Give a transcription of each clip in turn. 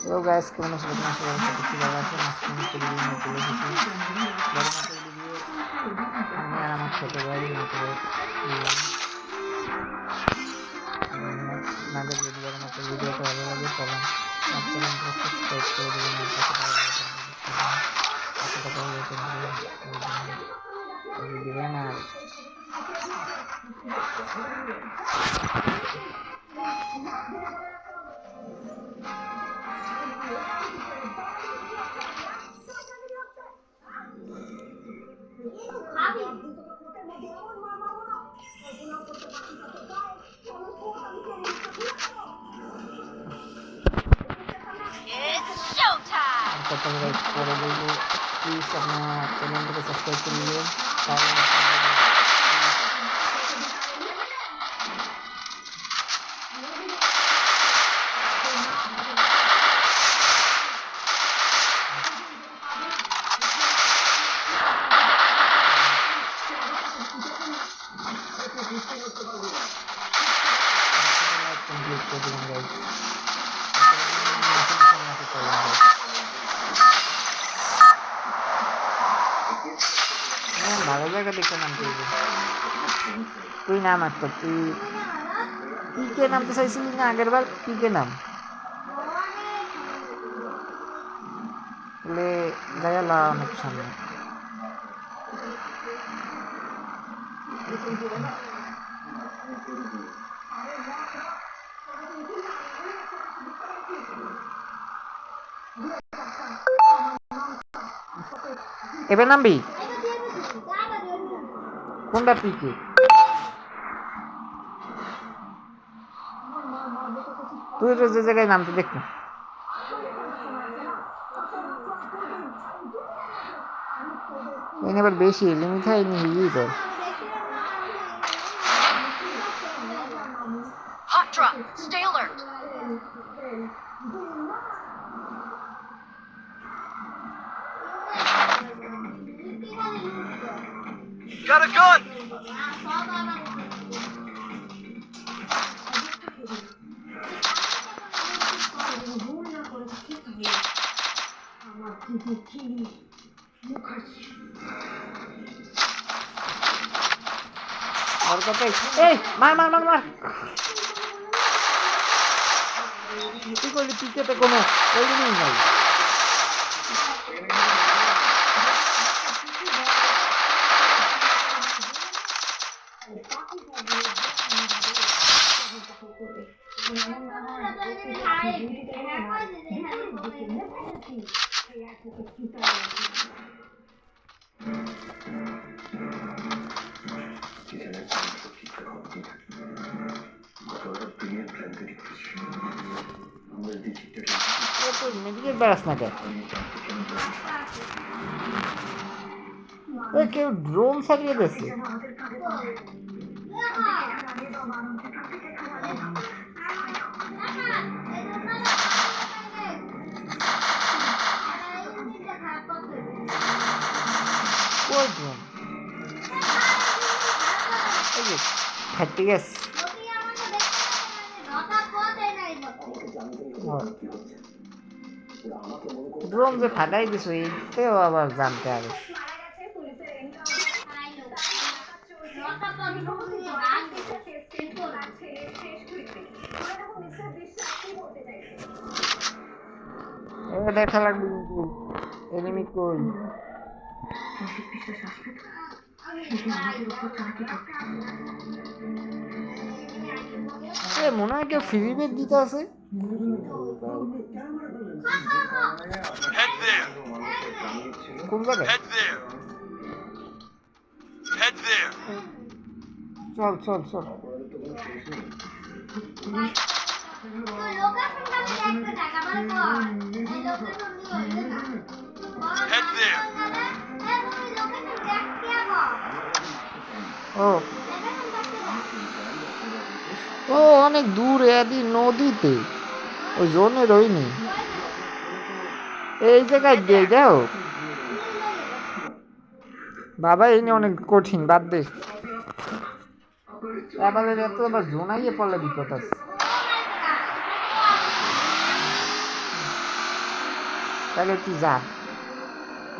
তো গাইস কেমন আছো? আপনারা সবাই দেখতে ভালো আছেন? আজকে আমি একটা ভিডিও নিয়ে চলে এসেছি। বড় মাপের ভিডিও আমি আর আমার ছোট ভাই আপনাদের যদি বড় মাপের ভিডিওটা ভালো লাগে তাহলে আমার চ্যানেলটা সাবস্ক্রাইব করে দেবেন আর পাশে থাকা দিবেন আর কথা পরে বলবো প্লিজ আপনার চ্যানেলটাকে সাবস্ক্রাইব করে দিবেন তাহলে কমপ্লিট করে দেবেন গাইস। ভালো জায়গা দেখে নামতে হবে। তুই নাম একটা তুই পিকে নামতে চাইছিলি না আগের বার? পিকে নাম তাহলে জায়গা অনেক সামনে। এবার নামবি কোনটা পিকে? তুই তো যে জায়গায় নামতে দেখ না এবার বেশি লিমিট হয়নি হিই তোর Hot drop. Stay alert. Got a gun! और কথাই এই মার মার মার মার কি করলি? পিকেতে কোনো ওইদিনই নাই। মেডিকেল বেড়াস না কেন? কেউ ড্রোন চালিয়ে দিয়েছে। কই ড্রোন? এই যে খাইতে গেছে। ড্রোন যে ফাটাই দিছো এইটাও আবার জানতে হবে। এবার দেখা লাগবে কিন্তু এনিমি কই। মনে হয় কেউ ফ্রি বেড দিতে আছে। Head there. কোন জায়গায়? Head there. Head there. চল চল চল। Head there. ও অনেক দূরে আদি নদীতে ওই জোনে রইনি এই জায়গায় দিয়ে যাও বাবা। এই নিয়ে অনেক কঠিন, বাদ দে। এবার এত আবার জোনাইয়ে পড়লে বিপদ আছে। তাহলে তুই যা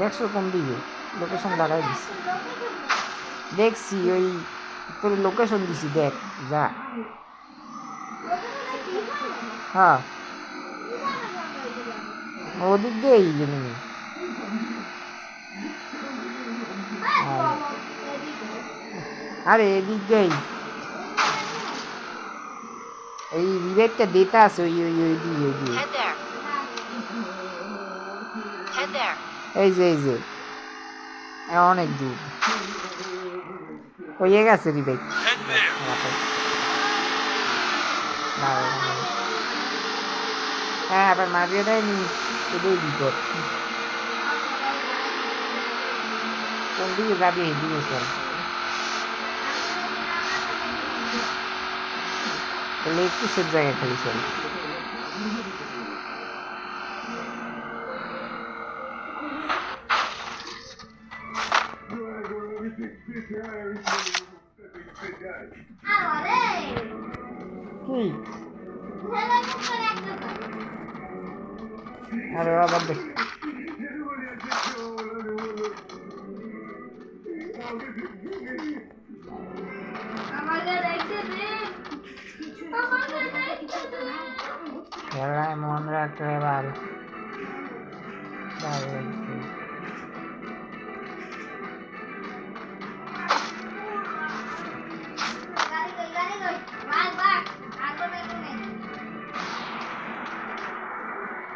দেখছো কোন দিকে লোকেশন লাগাই দিছি দেখছি ওই তোর লোকেশন দিছি দেখ যা হ্যাঁ ওদিক দিয়েই এনিমি আরে এদিক দিয়েই এই রিভেটটা দিতে আছে ওই ওই ওই দিকে ওই দিকে Head there. Head there. এই যে অনেক দূর হয়ে গেছে রিভেট Head there. হ্যাঁ আবার মারিয়ে দেয়নি এটাই বিপদ কোন দিকে যাবি এদিকে চল তাহলে একটু সেফ জায়গায় খালি চল কি আরে আবার দেখ খেলায় মন রাখতে এবার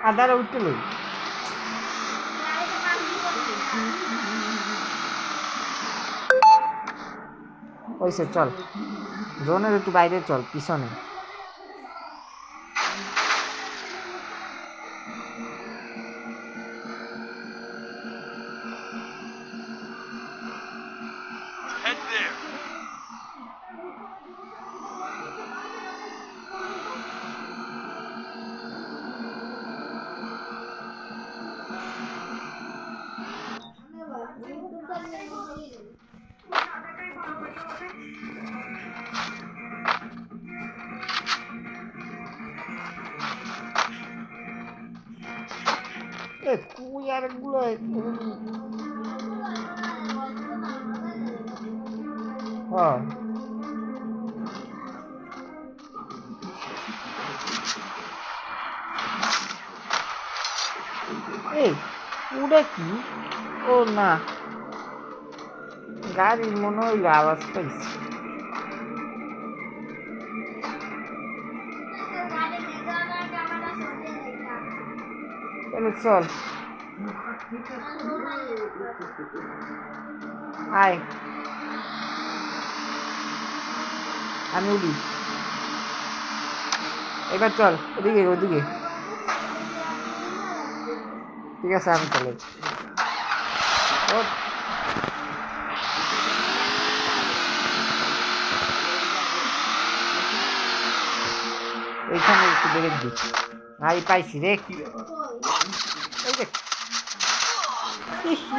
আদারে উঠতে লই ওইসে চল জোনের একটু বাইরে চল পিছনে Head there. তুই আর গুলো হ্যাঁ এই ওটা কি ও না গাড়ির মনে হইল আওয়াজ পাইছি তাহলে চল আয় আমি উঠি এবার চল ওদিকে ওদিকে ঠিক আছে আমি চলে এইখানে একটু দেখে দিই আমি পাইছি রে এই দেখ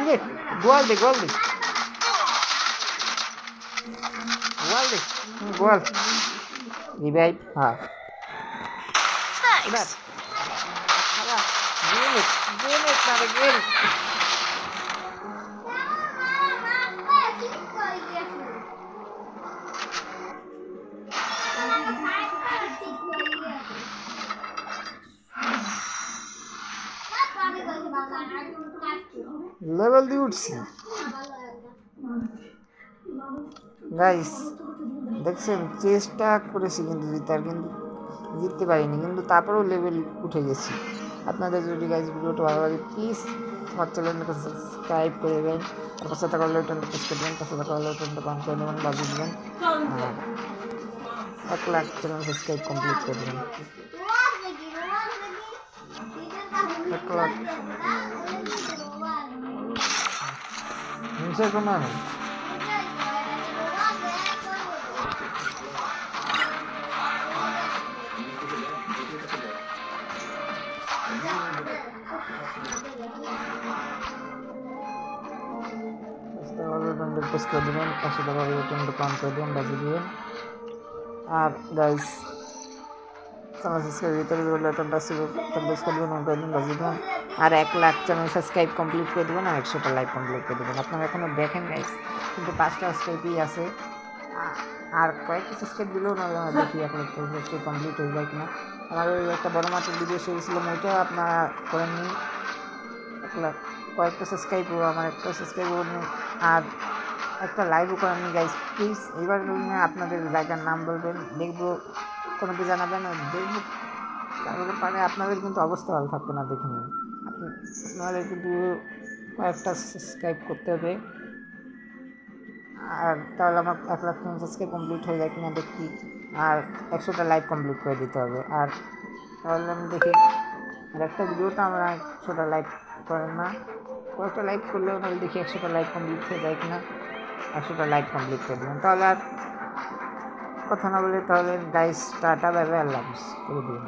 রে গোয়াল দে গোয়াল দে গোয়াল দে গোয়াল রিভাইভ হ্যাঁ এবার গেম তারে গেম লেভেল দিয়ে উঠছি গাইস দেখছেন চেষ্টা করেছি কিন্তু জিতার কিন্তু জিততে পারিনি কিন্তু তারপরেও লেভেল উঠে গেছি আপনাদের যদি গাইস ভিডিওটা ভালো লাগে প্লিজ আমার চ্যানেলটাকে সাবস্ক্রাইব করে দেবেন আর পাশে থাকা বেলটা প্রেস করে দেবেন পাশে থাকা বেলটা অন করে দেবেন বাজিয়ে দেবেন আর 1 লাখ চ্যানেল সাবস্ক্রাইব কমপ্লিট করে দেবেন 1 লাখ হিংসা কোনো নেই প্রেস করে দেবেন পাশে থাকা বেলটা অন করে দেবেন বাজিয়ে দেবেন আর গাইস চ্যানেল সাবস্ক্রাইব ভিতরে বাটনটা প্রেস করে দেবেন, করে দিন, বাজিয়ে দেবেন। আর 1 লাখ চ্যানেল সাবস্ক্রাইব কমপ্লিট করে দেবেন আর 100টা লাইক কমপ্লিট করে দেবেন। আপনারা এখনও দেখেন গাইস, কিন্তু 5টা সাবস্ক্রাইবই আছে। আর কয়েকটা সাবস্ক্রাইব দিলেও না দেখি 1 লাখ সাবস্ক্রাইব কমপ্লিট হয়ে যায় কিনা। আমার ওই একটা বড় মাত্র ভিডিও সেরেছিলাম, ওইটাও আপনারা করেননি। 1 লাখ কয়েকটা সাবস্ক্রাইব আমার একটা সাবস্ক্রাইব আর একটা লাইভও করেননি গাইস। প্লিজ এবার আপনাদের জায়গার নাম বলবেন, দেখবো, কোনোকে জানাবেন, দেখবো তারপরে পারে। আপনাদের কিন্তু অবস্থা ভালো থাকবে না, দেখে নিন। আপনাদের কিন্তু কয়েকটা সাবস্ক্রাইব করতে হবে, আর তাহলে আমার 1 লাখ সাবস্ক্রাইব কমপ্লিট হয়ে যায় কিনা দেখি। আর 100টা লাইভ কমপ্লিট করে দিতে হবে। আর তাহলে আমি দেখি, আর একটা ভিডিওটা আমরা 100টা লাইভ করেন না, কয়েকটা লাইভ করলেও তাহলে দেখি 100টা লাইভ কমপ্লিট হয়ে যায় কিনা। 100টা লাইভ কমপ্লিট করে দেবেন। তাহলে আর কথা না বলে তাহলে গাইস টাটা, বাই বাই, আল্লাহ হাফিজ করে দিবেন।